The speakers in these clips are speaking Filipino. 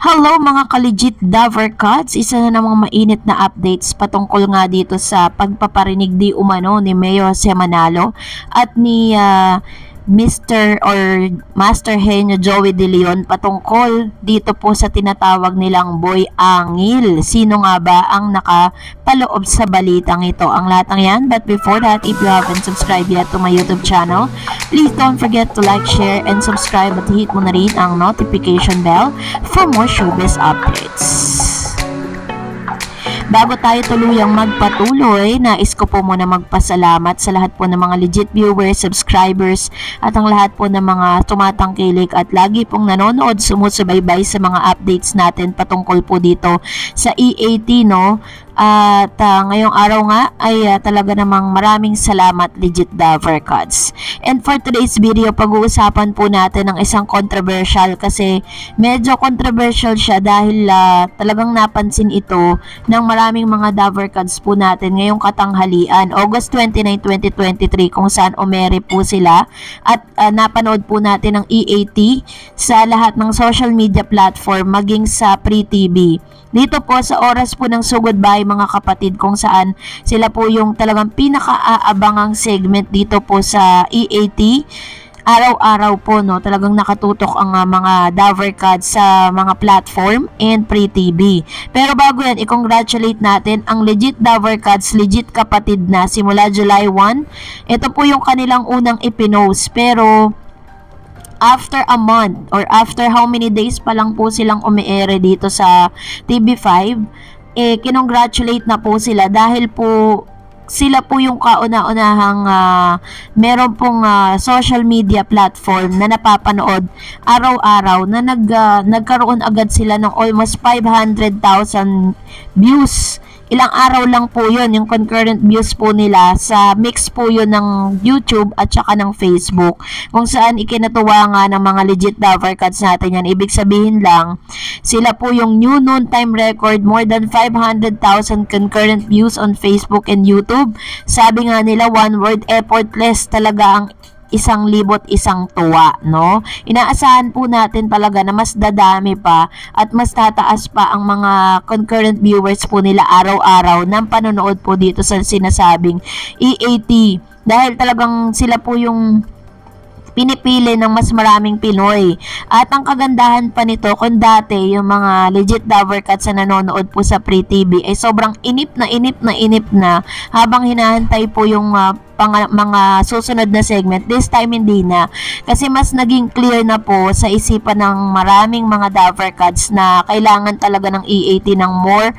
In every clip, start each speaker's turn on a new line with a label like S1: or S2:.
S1: Hello mga ka-legit Davercats, isa na namang mainit na updates patungkol nga dito sa pagpaparinig di umano ni Mayor Jose Manalo at ni Mr. or Master Henyo Joey De Leon patungkol dito po sa tinatawag nilang Boy Angil. Sino nga ba ang nakapaloob sa balitang ito? Ang lahat ng yan. But before that, if you haven't subscribed yet to my YouTube channel, please don't forget to like, share, and subscribe at hit mo na rin ang notification bell for more showbiz updates. Bago tayo tuluyang magpatuloy, nais ko po muna magpasalamat sa lahat po ng mga legit viewers, subscribers, at ang lahat po ng mga tumatangkilik at lagi pong nanonood, sumusubaybay sa mga updates natin patungkol po dito sa EAT, no? At ngayong araw nga ay talaga namang maraming salamat legit Davercats. And for today's video, pag-uusapan po natin ng isang controversial kasi medyo controversial siya dahil talagang napansin ito ng maraming mga Davercats po natin ngayong katanghalian, August 29, 2023, kung saan umere po sila at napanood po natin ng EAT sa lahat ng social media platform maging sa Free TV. Dito po sa oras po ng Sugod Bahay mga kapatid, kung saan sila po yung talagang pinaka-aabangang segment dito po sa EAT. Araw-araw po, no, talagang nakatutok ang mga Davercats sa mga platform and Free TV. Pero bago yan, i-congratulate natin ang legit Davercats, legit kapatid na simula July 1. Ito po yung kanilang unang ipinost, pero after a month or after how many days pa lang po silang umiere dito sa TV5, kinongratulate na po sila dahil po sila po yung kauna-unahang meron pong social media platform na napapanood araw-araw na nagkaroon agad sila ng almost 500,000 views. Ilang araw lang po yun, yung concurrent views po nila sa mix po yun ng YouTube at saka ng Facebook, kung saan ikinatuwa nga ng mga legit Davercats natin yan. Ibig sabihin lang, sila po yung new noontime record, more than 500,000 concurrent views on Facebook and YouTube. Sabi nga nila, one word, effortless talaga ang isang libot isang tuwa, no? Inaasahan po natin talaga na mas dadami pa at mas tataas pa ang mga concurrent viewers po nila araw-araw ng panonood po dito sa sinasabing EAT, dahil talagang sila po yung pinipili ng mas maraming Pinoy. At ang kagandahan pa nito, kung dati yung mga legit Davercats na nanonood po sa Free TV ay sobrang inip na habang hinahantay po yung mga susunod na segment, this time hindi na, kasi mas naging clear na po sa isipan ng maraming mga Davercats na kailangan talaga ng EAT ng more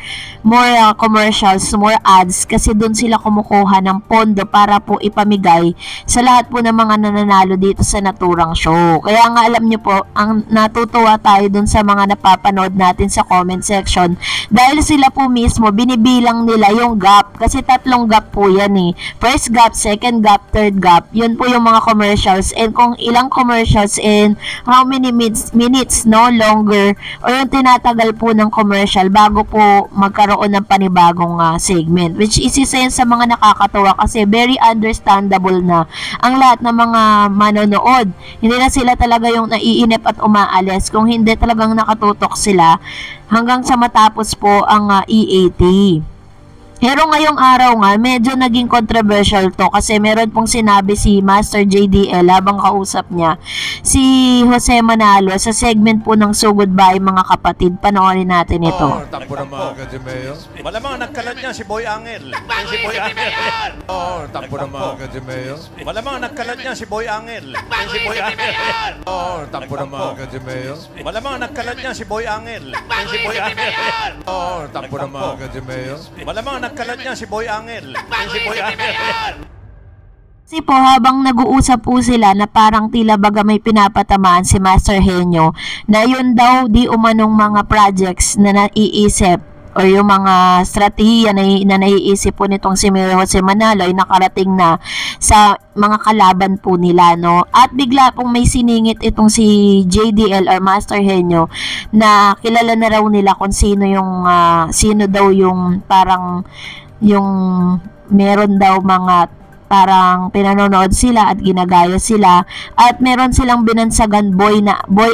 S1: commercials, more ads, kasi doon sila kumukuha ng pondo para po ipamigay sa lahat po ng mga nananalo dito sa naturang show. Kaya nga alam nyo po, ang natutuwa tayo doon sa mga napapanood natin sa comment section dahil sila po mismo binibilang nila yung gap, kasi 3 gap po yan eh. First gap, second gap, third gap. Yun po yung mga commercials, and kung ilang commercials and how many minutes no longer or yung tinatagal po ng commercial bago po magkaroon ng panibagong segment, which is isa yun sa mga nakakatawa kasi very understandable na ang lahat ng mga manonood. Hindi na sila talaga yung naiinip at umaalis kung hindi talagang nakatutok sila hanggang sa matapos po ang EAT. Pero ngayong araw nga, medyo naging controversial to kasi meron pong sinabi si Master JDL habang kausap niya si Jose Manalo sa segment po ng Sugod Bahay mga kapatid. Panoorin natin ito.
S2: Takbo ng mga Kajimeo.
S3: Malamang nagkalat niya si Boy Angel. Si Boy Angel.
S2: Takbo ng mga Kajimeo.
S3: Malamang nagkalat niya si Boy Angel. Si Boy Angel.
S2: Takbo ng mga Kajimeo.
S3: Malamang nagkalat niya si Boy Angel. Si Boy Angel.
S2: Takbo ng mga Kajimeo.
S3: Malamang nagkalat niya si Boy Angel. Si Boy Angel.
S1: Kasi po habang nag-uusap po sila na parang tila baga may pinapatamaan si Master Henyo na yun daw di umanong mga projects na naiisip o yung mga strategiya na naiisip po nitong si Mayor Jose Manalo ay nakarating na sa mga kalaban po nila, no? At bigla pong may siningit itong si JDL or Master Henyo na kilala na raw nila kung sino yung sino daw yung parang yung meron daw mga parang pinanonood sila at ginagaya sila at meron silang binansagan boy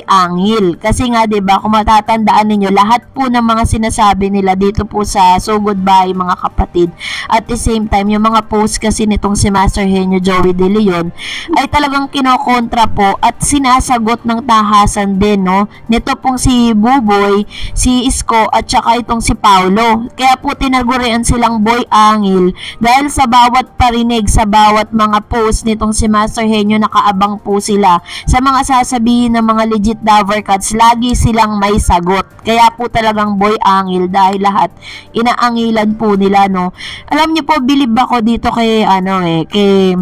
S1: angil. Kasi nga 'di ba, kung matatandaan ninyo, lahat po ng mga sinasabi nila dito po sa So Goodbye mga kapatid, at the same time yung mga post kasi nitong si Master Henyo Joey De Leon ay talagang kinokontra po at sinasagot ng tahasan din, no, nito pong si Buboy, si Isko at saka itong si Paulo. Kaya po tinagurian silang boy angil dahil sa bawat parinig, sa bawat mga post nitong si Master Henyo, nakaabang po sila sa mga sasabihin ng mga legit Davercats. Lagi silang may sagot. Kaya po talagang boy angil dahil lahat inaangilan po nila, no. Alam niyo po, bilib ako dito kay kay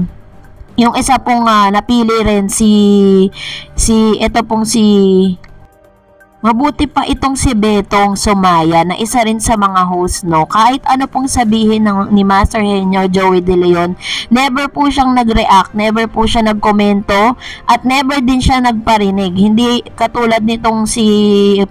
S1: yung isa pong napili rin ito pong si mabuti pa itong si Betong Sumaya na isa rin sa mga host, no. Kahit ano pong sabihin ni Master Henyo Joey De Leon, never po siyang nag-react, never po siya nagkomento, at never din siya nagparinig. Hindi katulad nitong si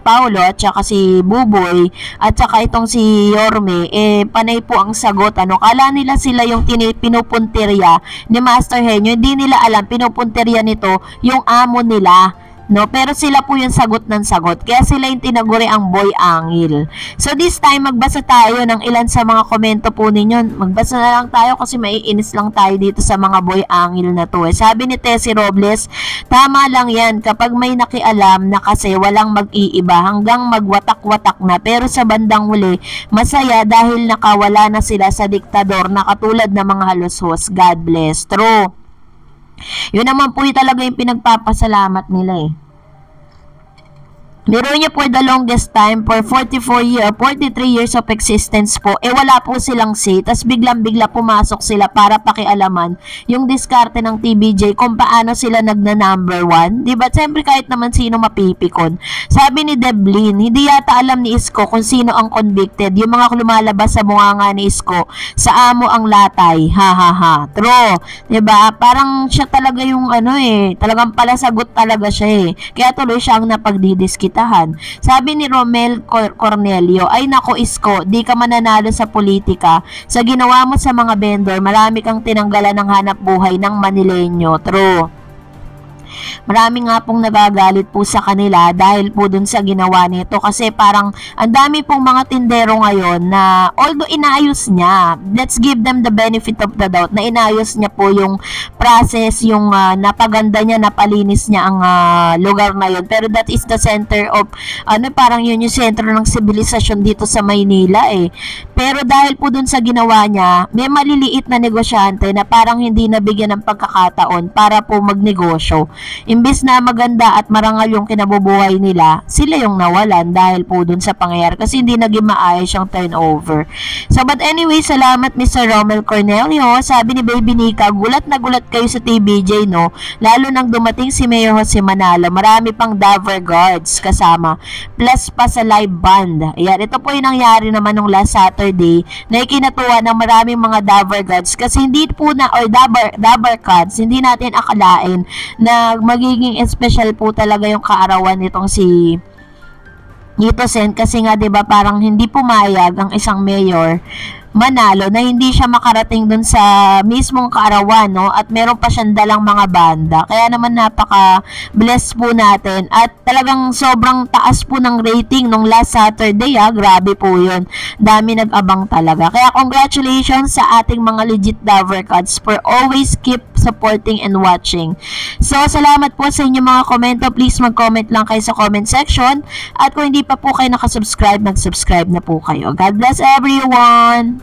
S1: Paulo at saka si Buboy at saka itong si Yorme, panay po ang sagot, ano. Kala nila sila yung pinupuntirya ni Master Henyo, hindi nila alam pinupuntirya nito yung amo nila, no, pero sila po yung sagot ng sagot. Kaya sila yung tinaguri ang boy angil. So this time, magbasa tayo ng ilan sa mga komento po ninyo. Magbasa na lang tayo kasi maiinis lang tayo dito sa mga boy angil na to. Sabi ni Tessie Robles, tama lang yan kapag may nakialam na kasi walang mag-iiba hanggang magwatak-watak na. Pero sa bandang huli, masaya dahil nakawala na sila sa diktador na katulad ng mga halushos. God bless. True. Yun naman po talaga yung pinagpapasalamat nila. Biro niyo po, the longest time for 43 years of existence po, wala po silang say, tas biglang-bigla pumasok sila para pakialaman yung diskarte ng TVJ kung paano sila nagna-number 1. Diba? Siyempre kahit naman sino mapipikon. Sabi ni Deblin, hindi yata alam ni Isko kung sino ang convicted. Yung mga lumalabas sa bunganga ni Isko, sa amo ang latay. Ha ha ha. True. Diba? Parang siya talaga yung talagang palasagot talaga siya Kaya tuloy siya ang napagdidiskitahan. Sabi ni Romel Cornelio, ay nako Isko, di ka mananalo sa politika. Sa ginawa mo sa mga vendor, marami kang tinanggalan ng hanap buhay ng Manileño. True. Marami nga pong nagagalit po sa kanila dahil po dun sa ginawa nito, kasi parang ang dami pong mga tindero ngayon na although inaayos niya, let's give them the benefit of the doubt na inaayos niya po yung process, yung napaganda niya, napalinis niya ang lugar na yun, pero that is the center of parang yun yung sentro ng sibilisasyon dito sa Maynila pero dahil po dun sa ginawa niya, may maliliit na negosyante na parang hindi nabigyan ng pagkakataon para po magnegosyo. Imbis na maganda at marangal yung kinabubuhay nila, sila yung nawalan dahil po dun sa pangyayari kasi hindi naging maayos yung turnover. So but anyway, salamat Mr. Romel Cornelio. Sabi ni Baby Nika, gulat na gulat kayo sa TVJ, no? Lalo nang dumating si Mayor Jose Manalo, marami pang Daver Guards kasama, plus pa sa live band. Ayan, ito po yung nangyari naman nung last Saturday na ikinatuwa ng maraming mga Daver Guards kasi hindi po Daver Cats, hindi natin akalain na magiging special po talaga yung kaarawan nitong si Nito Sen, kasi nga 'di ba parang hindi pumayag ang isang mayor Manalo na hindi siya makarating dun sa mismong kaarawan, no? At meron pa siyang dalang mga banda. Kaya naman napaka-bless po natin. At talagang sobrang taas po ng rating nung last Saturday, Grabe po yun. Dami nag-abang talaga. Kaya congratulations sa ating mga legit Davercats for always keep supporting and watching. So, salamat po sa inyong mga komento. Please mag-comment lang kayo sa comment section. At kung hindi pa po kayo nakasubscribe, mag-subscribe na po kayo. God bless everyone!